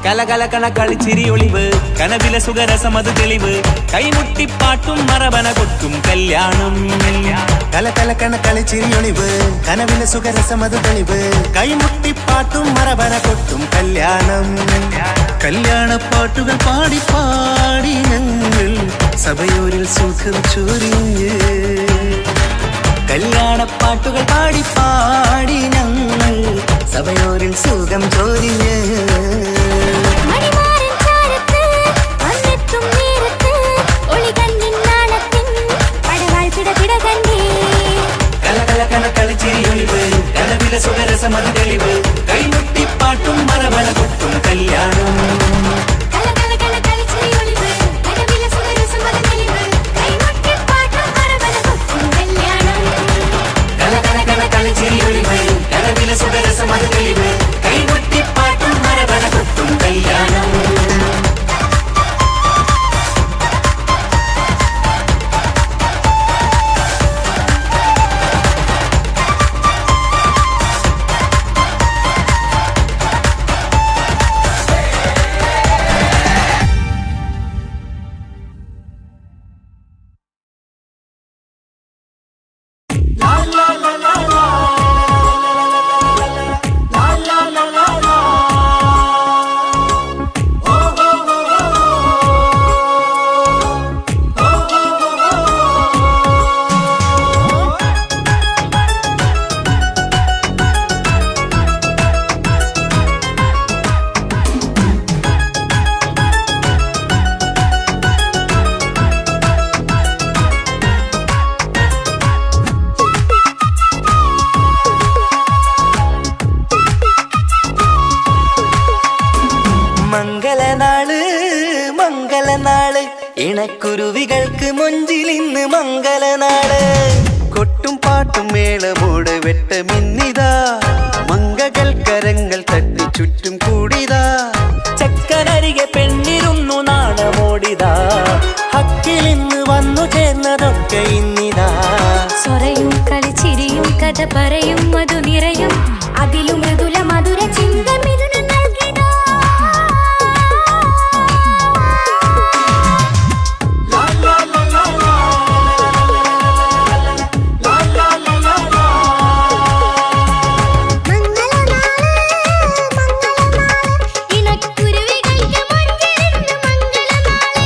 കലകലകണ കളിച്ചിരി ഒളിവ് കനവിലെ സുഖരസമത് തെളിവ് കൈമുട്ടിപ്പാട്ടും മറവന കൊട്ടും കല്യാണം. കലകലക്കണ കളിച്ചിരിയൊളിവ് കനവിലെ സുഖരസമത് തെളിവ് കൈമുട്ടിപ്പാട്ടും മറവന കൊട്ടും കല്യാണം. കല്യാണപ്പാട്ടുകൾ പാടി പാടി ഞങ്ങൾ സഭയോരിൽ സുഖം ചൊരിഞ്ഞ്. കല്യാണപ്പാട്ടുകൾ പാടി പാടി ഞങ്ങൾ സഭയോരിൽ സുഖം ചോരിഞ്ഞ്. മണിമാരൻ ചാരത്ത് വന്നെത്തും നേരത്ത് ഒളികണ്ണിൻ നാണത്തിൻ പടവാൾ പിടപിട കണ്ടേ. കലകലകണ കളിച്ചിരി ഒളിവ് കനവിലെ സുഖരസമത് തെളിവ് കൈമുട്ടിപ്പാട്ടും മറവന കൊട്ടും കല്യാണം. കലകലകണ കളിച്ചിരി ഒളിവ് കനവിലെ സുഖരസമത് തെളിവ് കൈമുട്ടിപ്പാട്ടും മറവന കൊട്ടും കല്യാണം. കലകലകണ കളിച്ചിരി ഒളിവ് കനവിലെ സുഖരസമത് തെളിവ് കൈമുട്ടിപ്പാട്ടും മറവന കൊട്ടും കല്യാണം. മംഗളനാള് മംഗളനാള് ഇണക്കുരുവികൾക്ക് മൊഞ്ചിലിന്ന് മംഗളനാള്. കൊട്ടും പാട്ടും മേളമോട് വെട്ടമിന്നിതാ മംഗകൾ കരങ്ങൾ തട്ടി ചുറ്റും കൂടിതാ. ചക്കനരികെ പെണ്ണിരുന്നു നാണമോടിതാ. ഹക്കിലിന്ന് വന്നു ചേർന്നതൊക്കെ ഇന്നിതാ. സ്വരയും കളിച്ചിരിയും കഥ പറയും മധു നിറയും അതിലും മൃദുല മധുര ചിന്ത മിഥുന നൽകിടാ. ഇണക്കുരുവികൾക്ക് മൊഞ്ചിലിന്ന് മംഗളനാള്.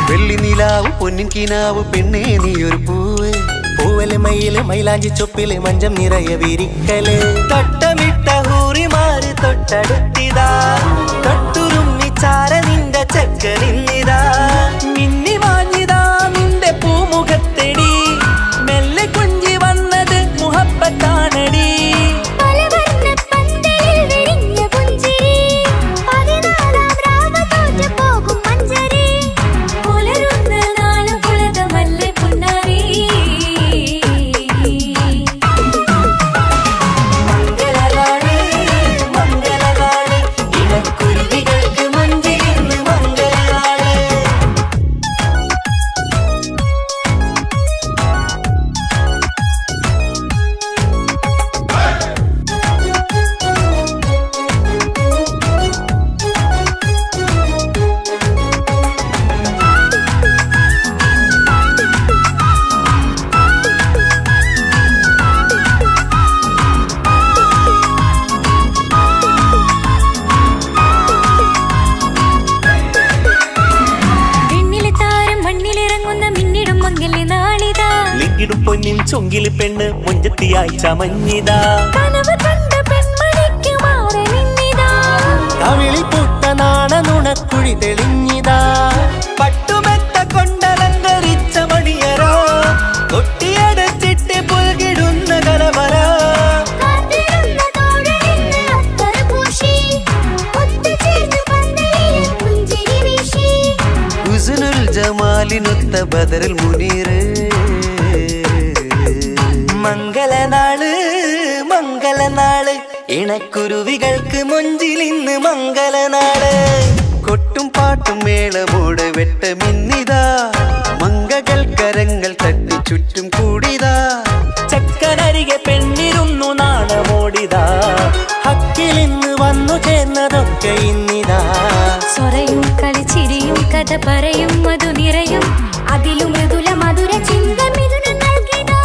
വെള്ളിനിലാവ് പൊന്നിൻ കിനാവ് പെണ്ണേ നീയൊരു പൂവ്. പൂവല് മയില് മൈലാഞ്ചി ചൊപ്പില് മഞ്ചം നിറയെ വിരിക്കല്. തട്ടമിട്ട ഹൂറിമാര് തൊട്ടടുത്തിതാ. തൊട്ടുരുമ്മി ചാര നിന്റെ ചക്കനിന്നിതാ. മിന്നി മാഞ്ഞിതാ നിന്റെ പൂമുഖത്തെടി. മെല്ലെ കുഞ്ചി വന്നത് മുഹബത്താണടി. പലവർണ്ണ പന്തലിൽ വിരിഞ്ഞ പുഞ്ചിരി ചൊങ്കില് പെണ്ണ് മുഞ്ചത്തിയായി ചമഞ്ഞിതാ കനവ് കണ്ട പെൺമണിക്ക് മാറി നിന്നിതാ കവിളിൽ പുട്ട നാണ നുണക്കുഴി തെളിഞ്ഞിതാ പട്ടുമെത്ത കൊണ്ടലങ്കരിച്ച മണിയറോ കൊട്ടിയടച്ചിട്ട് പുൽകിടുന്ന കലവറ കാത്തിരുന്ന തോഴനിന്ന് അത്തർ പൂശി ഒത്തുചേർന്ന് പന്തലിൽ പുഞ്ചിരി വീശി ഹുസ്നുൽ ജമാലിനൊത്ത ബദറുൽ മുനീർ മംഗളനാള് മംഗളനാള് ഇണക്കുരുവികൾക്ക് മൊഞ്ചിലിന്ന് മംഗളനാള് കൊട്ടും പാട്ടും മേളമോട് വെട്ടമിന്നിതാ മംഗകൾ കരങ്ങൾ തട്ടി ചുറ്റും കൂടിതാ ചക്കനരികെ പെണ്ണിരുന്നു നാണമോടിതാ ഹക്കിലിന്ന് വന്നു ചേർന്നതൊക്കെ ഇന്നിതാ സ്വരയും കളിച്ചിരിയും കഥ പറയും മധു നിറയും അതിലും മൃദുല മധുര ചിന്ത മിഥുന നൽകിതാ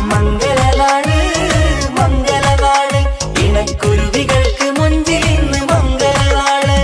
മംഗളനാള് മംഗളനാള് ഇണക്കുരുവികൾക്ക് മൊഞ്ചിലിന്ന് മംഗളനാള്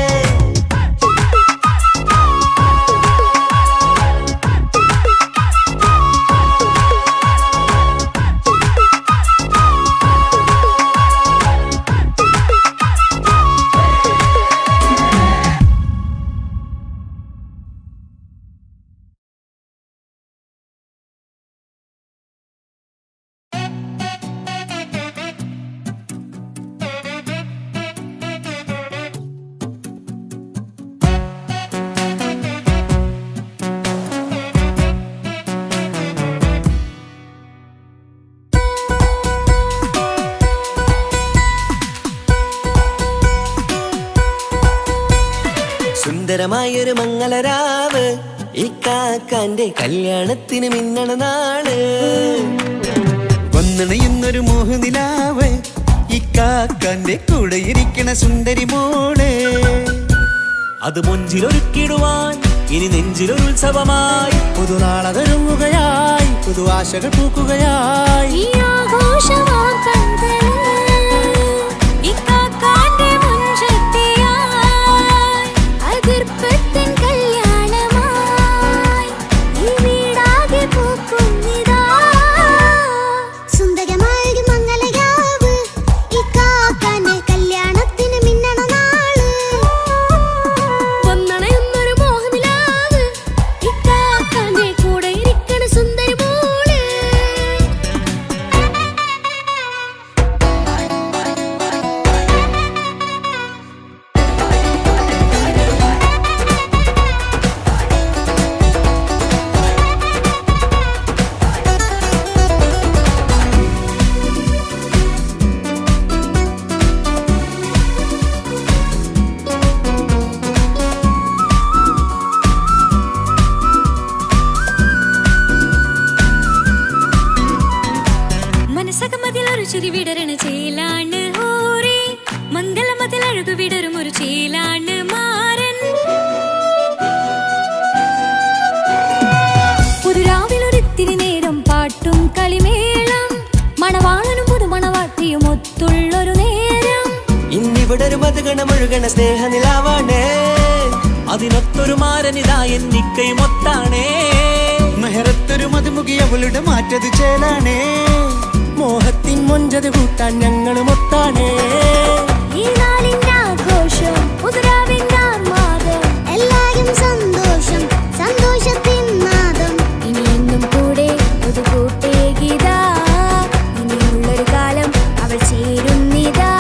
സുന്ദരമായൊരു മംഗളരാവ് ഈ കാക്കാന്റെ കല്യാണത്തിന് മിന്നണ നാള് വന്നണയുന്നൊരു മോഹനിലാവ് ഈ കാക്കാന്റെ കൂടെ ഇരിക്കണ സുന്ദരി മോള് അത് മൊഞ്ചിലൊരുക്കിടുവാൻ ഇനി നെഞ്ചിലൊരു ഉത്സവമായി പുതുനാളതൊരുങ്ങുകയായി പുതു ആശകൾ പൂക്കുകയായി ഈ ആഘോഷമാം കൺകളിൽ ഇക്കാക്കാന്റെ മുൻചെത്തിയായി അതിർപ്പത്തിൻ കല്യാണമായി ഈ വീടാകെ പൂക്കുന്നിതാ സുന്ദരമായൊരു മംഗളരാവ് ഇക്കാക്കാന്റെ കല്യാണത്തിന് മിന്നണ നാള് വന്നണയുന്നൊരു മോഹനിലാവ് ഇക്കാക്കാന്റെ കൂടെ ഇരിക്കണ സുന്ദരി മോള് മനസ്സകമതിലൊരു ചിരി വിടരണ ചേലാണ് ഹോറി മംഗളമതിൽ അഴകു വിടരും ഒരു ചേലാണ് മാരൻ പുതുരാവിലൊരിത്തിരി നേരം പാട്ടും കളിമേളം മണവാളനും പുതുമണവാട്ടിയും ഒത്തുള്ളൊരു നേരം ഇന്നിവിടെ ഒരു മധുഗണമൊഴുകണ സ്നേഹനിലാവാണേ അതിനൊത്തൊരു മാരനിതാ എന്നിക്കയും ഒത്താണേ മെഹറത്തൊരു മധുമുഖി അവളുടെ മാറ്റത് ചേലാണേ മോഹത്തിൻ മൊഞ്ചത് കൂട്ടാൻ ഞങ്ങളും ഒത്താണേ ഈ നാളിന്റെ ആഘോഷം പുതുരാവിന്റെ ആർമാദം എല്ലാരും സന്തോഷം സന്തോഷത്തിൻ നാദം ഇനി എന്നും കൂടെ പുതുകൂട്ടേ ഗീതാ ഇനിയുള്ളൊരു കാലം അവൾ ചേരുന്നിതാ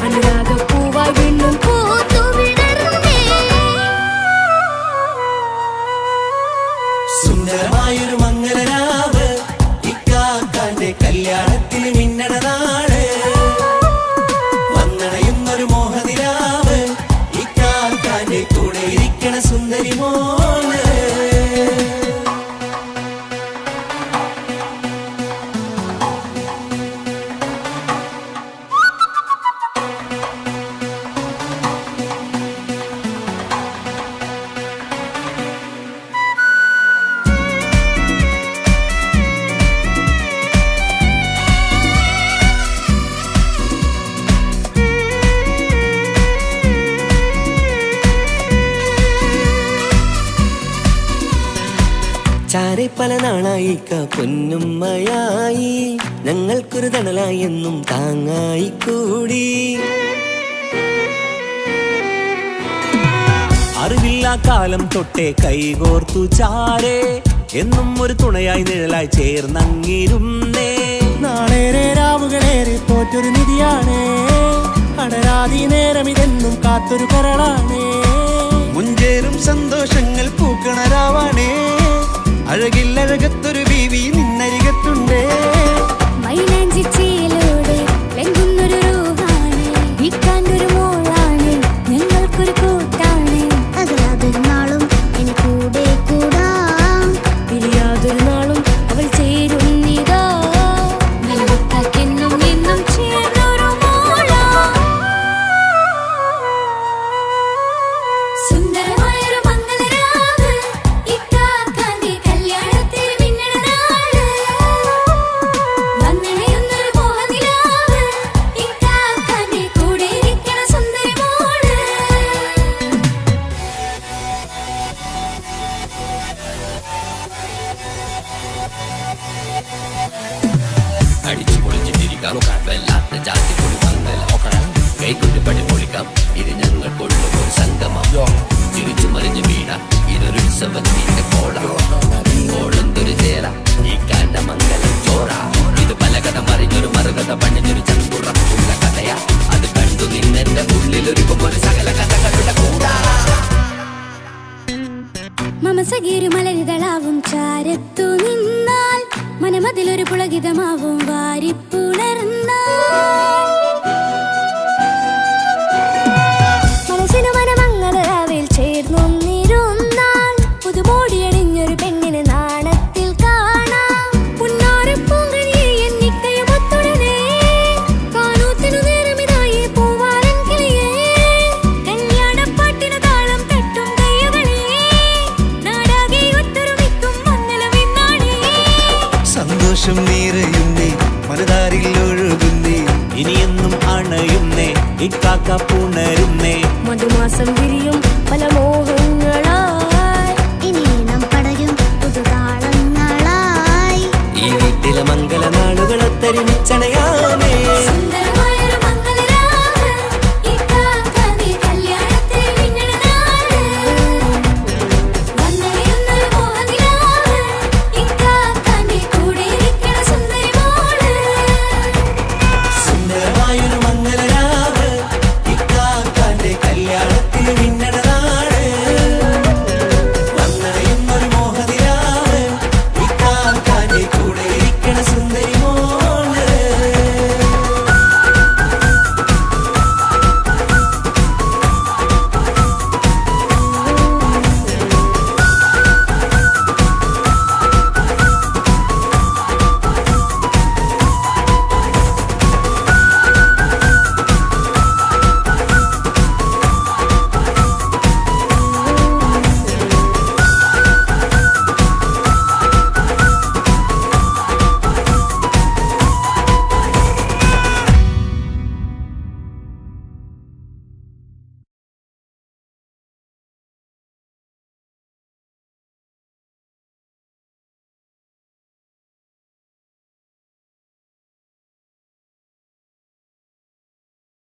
അനുരാഗപ്പൂവായി വീണ്ടും പൂത്തു വിടർന്നേ സുന്ദരമായൊരു മംഗളരാവ് ഇക്കാക്കാന്റെ കല്യാണത്തിന് മിന്നണ നാള് വന്നണയുന്നൊരു മോഹനിലാവ് ഇക്കാക്കാന്റെ കൂടെ ഇരിക്കണ സുന്ദരി മോള് ചാരെ പല നാളായി പൊന്നുമ്മയായി ഞങ്ങൾക്കൊരു തണലായി എന്നും താങ്ങായി കൂടി അറിവില്ലാ കാലം തൊട്ടേ കൈകോർത്തു ചാരേ എന്നും ഒരു തുണയായി നിഴലായി ചേർന്നങ്ങിരുന്നേ നാളേറെ രാവുകളേറെ തോറ്റൊരു നിധിയാണേ അടരാതി നേരം ഇതെന്നും കാത്തൊരു കരളാണേ മുഞ്ചേറും സന്തോഷങ്ങൾ പൂക്കണരാവാണേ അഴകില്ലഴകത്തൊരു ബീവി നിന്നരികത്തുണ്ടേ മൈലാഞ്ചി ചേലോടെ വെങ്കുന്നൊരു റൂഹാണ് വിക്കാണ്ടൊരു മോളാണ് ഞങ്ങൾക്കൊരു കൂട്ടാണ് അകലാതൊരു നാളും ഇനി കൂടെ കൂടാം പിരിയാതൊരു നാളും അവൾ ചേരുന്നിതാ വെള്ളത്താക്കെന്നും എന്നും ചേർന്നൊരു മോളാ സുന്ദരമായൊരു മംഗളരാവ് ഇക്കാക്കാന്റെ കല്യാണത്തിൽ മിന്നണ നാള് വന്നണയുന്നൊരു മോഹനിലാവ് ഇക്കാക്കാന്റെ കൂടെ ഇരിക്കണ സുന്ദരി മോള് അടിച്ചു പൊളിച്ചിട്ടിരിക്കാം വല്ലാത്ത ജാതി പൊളി മംഗലം കൈകൊണ്ട് പടി പൊളിക്കാം ഇത് ഞങ്ങൾക്കുള്ള ഒരു സംഗമം ചിരിച്ചു മറിഞ്ഞു വീണ ഇതൊരു ഉത്സവത്തിന്റെ കോളന്തൊരു ചേര ഈ കാണ്ട മംഗലം ചോറ ഇത് പല കഥ മറിഞ്ഞൊരു മറുകഥ പണിഞ്ഞൊരു ചങ്കുറപ്പുള്ള കഥയാ അത് കണ്ടു നിന്നെന്റെ ഉള്ളിലൊരുക്കുമ്പോൾ സകല കഥകളുടെ കൂടാ മമസഗീരു മലരിതളാവും ചാരത്തു നിന്നാൽ മനമതിലൊരു പുളകിതമാവും വാരിപ്പുണർന്നാൽ മനസ്സിനു മനമംഗളരാവിൽ ചേർന്നൊന്നിരുന്നാൽ പുതുമോടിയണിഞ്ഞൊരു പെണ്ണിന് നാണത്തിൽ കാണാം പുന്നാരപ്പൂങ്കനിയെ എന്നിക്കയും ഒത്തുടനെ കാനൂത്തിനു നേരമിതായി പൂവാലൻ കിളിയേ കല്യാണപ്പാട്ടിനു താളം തട്ടും കയ്യുകളേ നാടാകെ ഒത്തൊരുമിക്കും മംഗളമെന്നാണേ സന്തോഷം നിറയുന്നേ മനതാരിൽ ഒഴുകുന്നേ ഇനിയെന്നും അണയുന്നേ ഇക്കാക്ക പുണരുന്നേ മധുമാസം വിരിയും പല മോഹങ്ങളാ